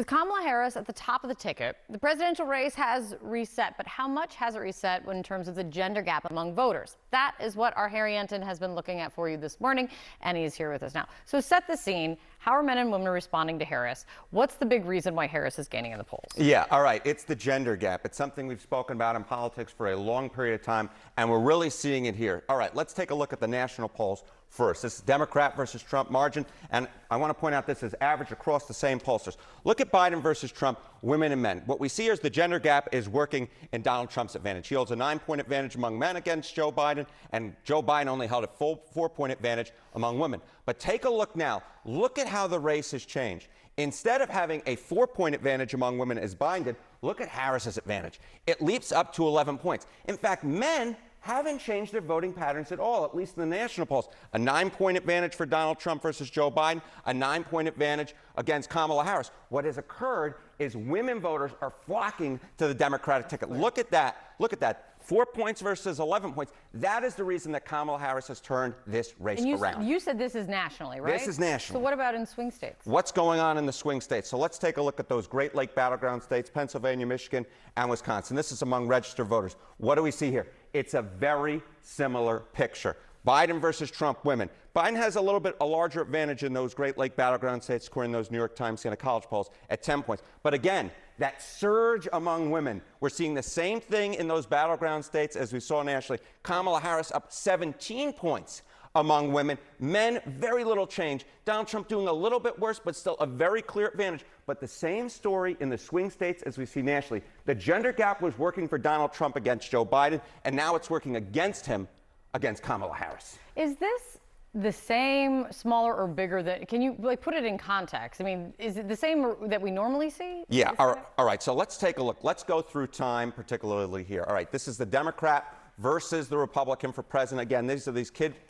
With Kamala Harris at the top of the ticket, the presidential race has reset, but how much has it reset in terms of the gender gap among voters? That is what our Harry Enten has been looking at for you this morning, and he is here with us now. So set the scene. How are men and women responding to Harris? What's the big reason why Harris is gaining in the polls? Yeah, all right. It's the gender gap. It's something we've spoken about in politics for a long period of time, and we're really seeing it here. All right, let's take a look at the national polls first. This is Democrat versus Trump margin, and I want to point out this is average across the same pollsters. Look at Biden versus Trump, women and men. What we see here is the gender gap is working in Donald Trump's advantage. He holds a 9-point advantage among men against Joe Biden, and Joe Biden only held a full 4-point advantage among women. But take a look now. Look at how the race has changed. Instead of having a 4-point advantage among women as Biden did, look at Harris's advantage. It leaps up to 11 points. In fact, men haven't changed their voting patterns at all, at least in the national polls. A 9-point advantage for Donald Trump versus Joe Biden, a 9-point advantage against Kamala Harris. What has occurred is women voters are flocking to the Democratic ticket. Look at that. Look at that. 4 points versus 11 points. That is the reason that Kamala Harris has turned this race around. You said this is nationally, right? This is national. So what about in swing states? What's going on in the swing states? So let's take a look at those Great Lake battleground states, Pennsylvania, Michigan, and Wisconsin. This is among registered voters. What do we see here? It's a very similar picture. Biden versus Trump women. Biden has a larger advantage in those Great Lake battleground states, according to those New York Times Siena College polls, at 10 points. But again, that surge among women, we're seeing the same thing in those battleground states as we saw nationally. Kamala Harris up 17 points among women. Men, very little change. Donald Trump doing a little bit worse, but still a very clear advantage. But the same story in the swing states as we see nationally. The gender gap was working for Donald Trump against Joe Biden, and now it's working against him against Kamala Harris. Is this the same, smaller, or bigger than? Can you put it in context? I mean, is it the same that we normally see? Yeah. All right. So let's take a look. Let's go through time, particularly here. All right. This is the Democrat versus the Republican for president. Again, these are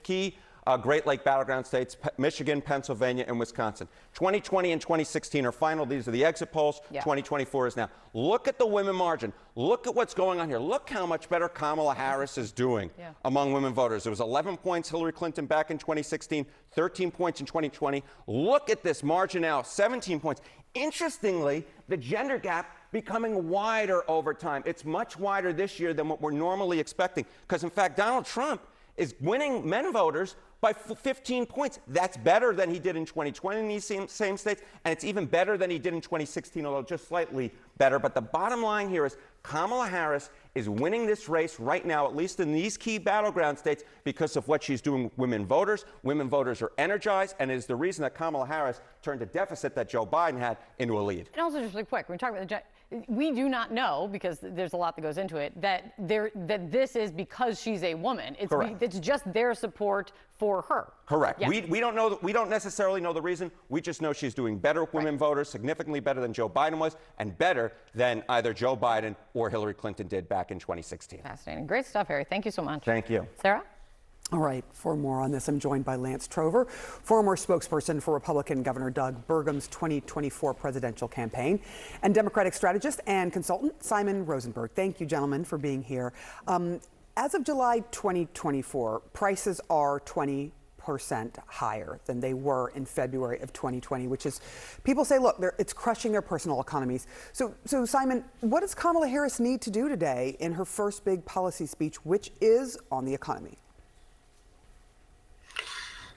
key Great Lake battleground states: Michigan, Pennsylvania, and Wisconsin. 2020 and 2016 are final. These are the exit polls. Yeah. 2024 is now. Look at the women margin. Look at what's going on here. Look how much better Kamala Harris is doing among women voters. It was 11 points Hillary Clinton back in 2016, 13 points in 2020. Look at this margin now, 17 points. Interestingly, the gender gap becoming wider over time. It's much wider this year than what we're normally expecting, because in fact, Donald Trump is winning men voters by 15 points. That's better than he did in 2020 in these same states, and it's even better than he did in 2016, although just slightly better. But the bottom line here is Kamala Harris is winning this race right now, at least in these key battleground states, because of what she's doing with women voters. Women voters are energized, and it is the reason that Kamala Harris turned a deficit that Joe Biden had into a lead. And also, just really quick, when we talk about we do not know, because there's a lot that goes into it, that this is because she's a woman. It's just their support for her. Correct. Yeah. We don't know. We don't necessarily know the reason. We just know she's doing better with women voters, significantly better than Joe Biden was, and better than either Joe Biden or Hillary Clinton did back in 2016. Fascinating. Great stuff, Harry. Thank you so much. Thank you. Sarah? All right, for more on this, I'm joined by Lance Trover, former spokesperson for Republican Governor Doug Burgum's 2024 presidential campaign, and Democratic strategist and consultant Simon Rosenberg. Thank you, gentlemen, for being here. As of July 2024, prices are 20% higher than they were in February of 2020, which is, people say, look, it's crushing their personal economies. So Simon, what does Kamala Harris need to do today in her first big policy speech, which is on the economy?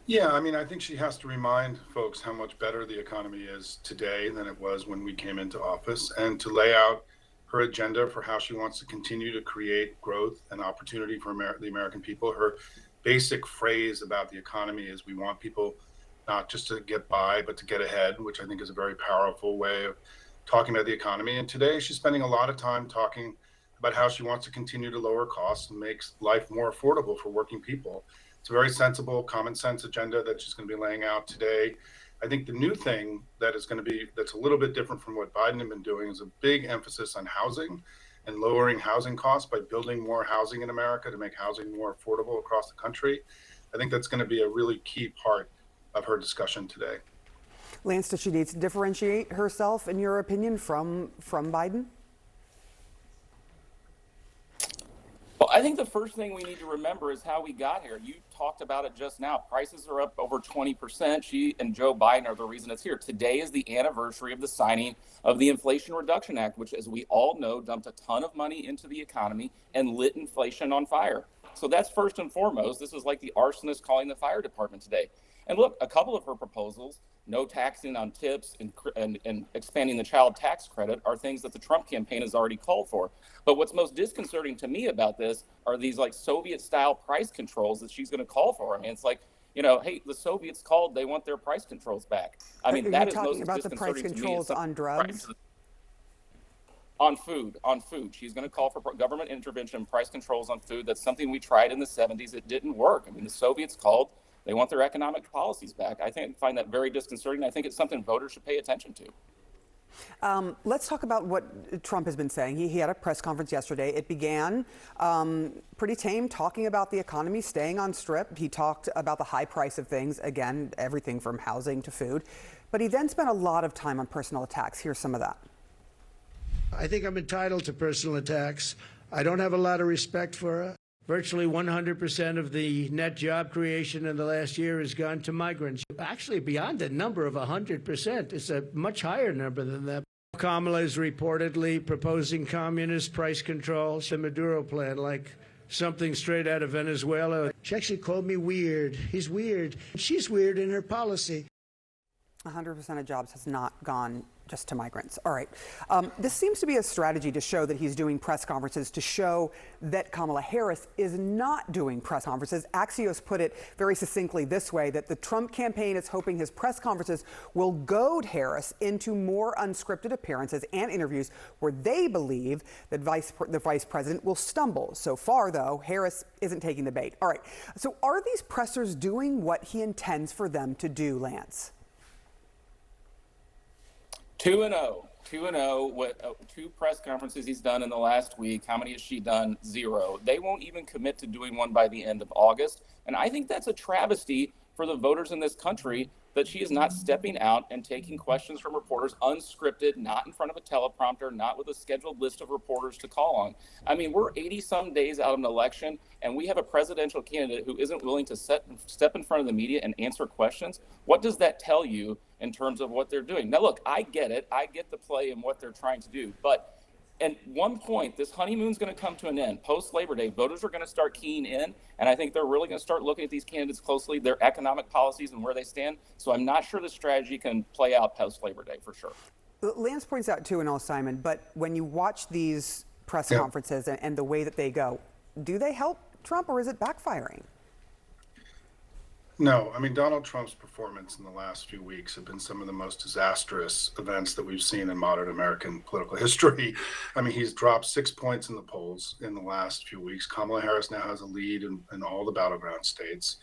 Yeah, I mean, I think she has to remind folks how much better the economy is today than it was when we came into office, and to lay out her agenda for how she wants to continue to create growth and opportunity for the American people. Her basic phrase about the economy is we want people not just to get by, but to get ahead, which I think is a very powerful way of talking about the economy. And today she's spending a lot of time talking about how she wants to continue to lower costs and make life more affordable for working people. It's a very sensible, common sense agenda that she's going to be laying out today. I think the new thing that's a little bit different from what Biden had been doing is a big emphasis on housing and lowering housing costs by building more housing in America to make housing more affordable across the country. I think that's going to be a really key part of her discussion today. Lance, does she need to differentiate herself, in your opinion, from Biden? Well, I think the first thing we need to remember is how we got here. You talked about it just now. Prices are up over 20%. She and Joe Biden are the reason it's here. Today is the anniversary of the signing of the Inflation Reduction Act, which, as we all know, dumped a ton of money into the economy and lit inflation on fire. So that's first and foremost. This is like the arsonist calling the fire department today. And look, a couple of her proposals, no taxing on tips and expanding the child tax credit, are things that the Trump campaign has already called for. But what's most disconcerting to me about this are these like Soviet-style price controls that she's going to call for. I mean, it's like, hey, the Soviets called, they want their price controls back. I mean, that is most talking about the price controls on drugs? On food. She's going to call for government intervention, price controls on food. That's something we tried in the 70s. It didn't work. I mean, the Soviets called. They want their economic policies back. I find that very disconcerting. I think it's something voters should pay attention to. Let's talk about what Trump has been saying. He had a press conference yesterday. It began pretty tame, talking about the economy, staying on strip. He talked about the high price of things, again, everything from housing to food. But he then spent a lot of time on personal attacks. Here's some of that. I think I'm entitled to personal attacks. I don't have a lot of respect for her. Virtually 100% of the net job creation in the last year has gone to migrants. Actually, beyond a number of 100%. It's a much higher number than that. Kamala is reportedly proposing communist price controls, the Maduro plan, like something straight out of Venezuela. She actually called me weird. He's weird. She's weird in her policy. 100% of jobs has not gone just to migrants. All right. This seems to be a strategy to show that he's doing press conferences, to show that Kamala Harris is not doing press conferences. Axios put it very succinctly this way, that the Trump campaign is hoping his press conferences will goad Harris into more unscripted appearances and interviews where they believe that the vice president will stumble. So far, though, Harris isn't taking the bait. All right. So are these pressers doing what he intends for them to do, Lance? 2-0. 2-0. What 2 press conferences he's done in the last week. How many has she done? 0. They won't even commit to doing one by the end of August. And I think that's a travesty for the voters in this country, that she is not stepping out and taking questions from reporters unscripted, not in front of a teleprompter, not with a scheduled list of reporters to call on. I mean, we're 80-some days out of an election, and we have a presidential candidate who isn't willing to step in front of the media and answer questions. What does that tell you in terms of what they're doing? Now, look, I get it. I get the play and what they're trying to do. But at one point, this honeymoon's going to come to an end. Post-Labor Day, voters are going to start keying in, and I think they're really going to start looking at these candidates closely, their economic policies and where they stand. So I'm not sure the strategy can play out post-Labor Day for sure. Lance points out, too, and all Simon, but when you watch these press conferences and the way that they go, do they help Trump or is it backfiring? No, I mean, Donald Trump's performance in the last few weeks have been some of the most disastrous events that we've seen in modern American political history. I mean, he's dropped 6 points in the polls in the last few weeks. Kamala Harris now has a lead in all the battleground states.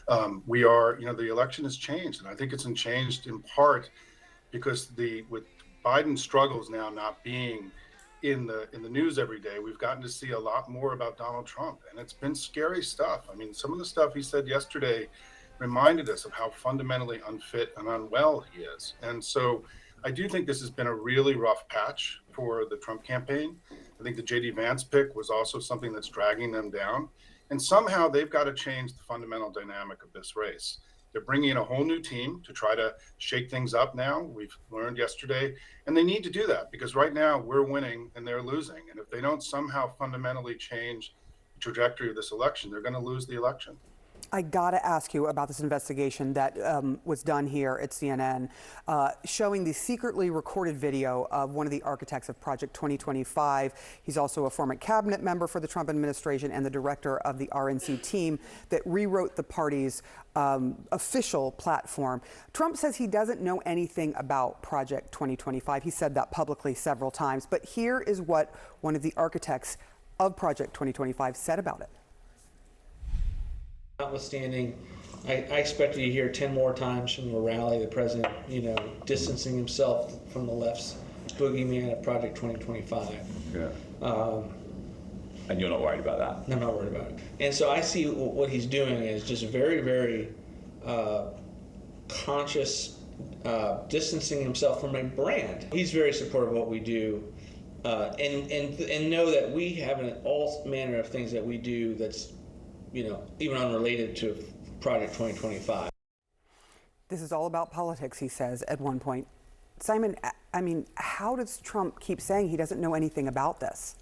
The election has changed, and I think it's changed in part because with Biden's struggles now not being in the news every day, we've gotten to see a lot more about Donald Trump, and it's been scary stuff. I mean, some of the stuff he said yesterday reminded us of how fundamentally unfit and unwell he is. And so I do think this has been a really rough patch for the Trump campaign. I think the J.D. Vance pick was also something that's dragging them down. And somehow they've got to change the fundamental dynamic of this race. They're bringing in a whole new team to try to shake things up now. We've learned yesterday. And they need to do that because right now we're winning and they're losing. And if they don't somehow fundamentally change the trajectory of this election, they're going to lose the election. I got to ask you about this investigation that was done here at CNN, showing the secretly recorded video of one of the architects of Project 2025. He's also a former cabinet member for the Trump administration and the director of the RNC team that rewrote the party's official platform. Trump says he doesn't know anything about Project 2025. He said that publicly several times. But here is what one of the architects of Project 2025 said about it. Notwithstanding, I expected to hear 10 more times from the rally, the president, distancing himself from the left's boogeyman of Project 2025. Yeah. And you're not worried about that? I'm not worried about it. And so I see what he's doing is just very, very conscious distancing himself from a brand. He's very supportive of what we do and know that we have all manner of things that we do that's, even unrelated to Project 2025. This is all about politics, he says at one point. Simon, I mean, how does Trump keep saying he doesn't know anything about this?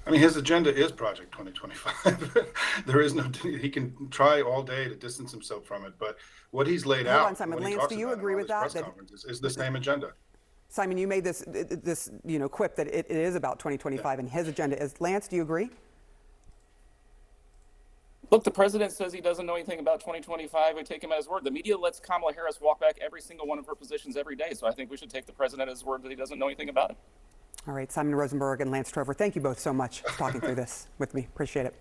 I mean, his agenda is Project 2025. There is no, he can try all day to distance himself from it, but what he's laid Hold out, on, Simon. what he Lance, talks do you about in agree all with his that? press That- conferences is the same agenda. Simon, you made this quip that it is about 2025 and his agenda is. Lance, do you agree? Look, the president says he doesn't know anything about 2025. We take him at his word. The media lets Kamala Harris walk back every single one of her positions every day. So I think we should take the president at his word that he doesn't know anything about it. All right, Simon Rosenberg and Lance Trover, thank you both so much for talking through this with me. Appreciate it.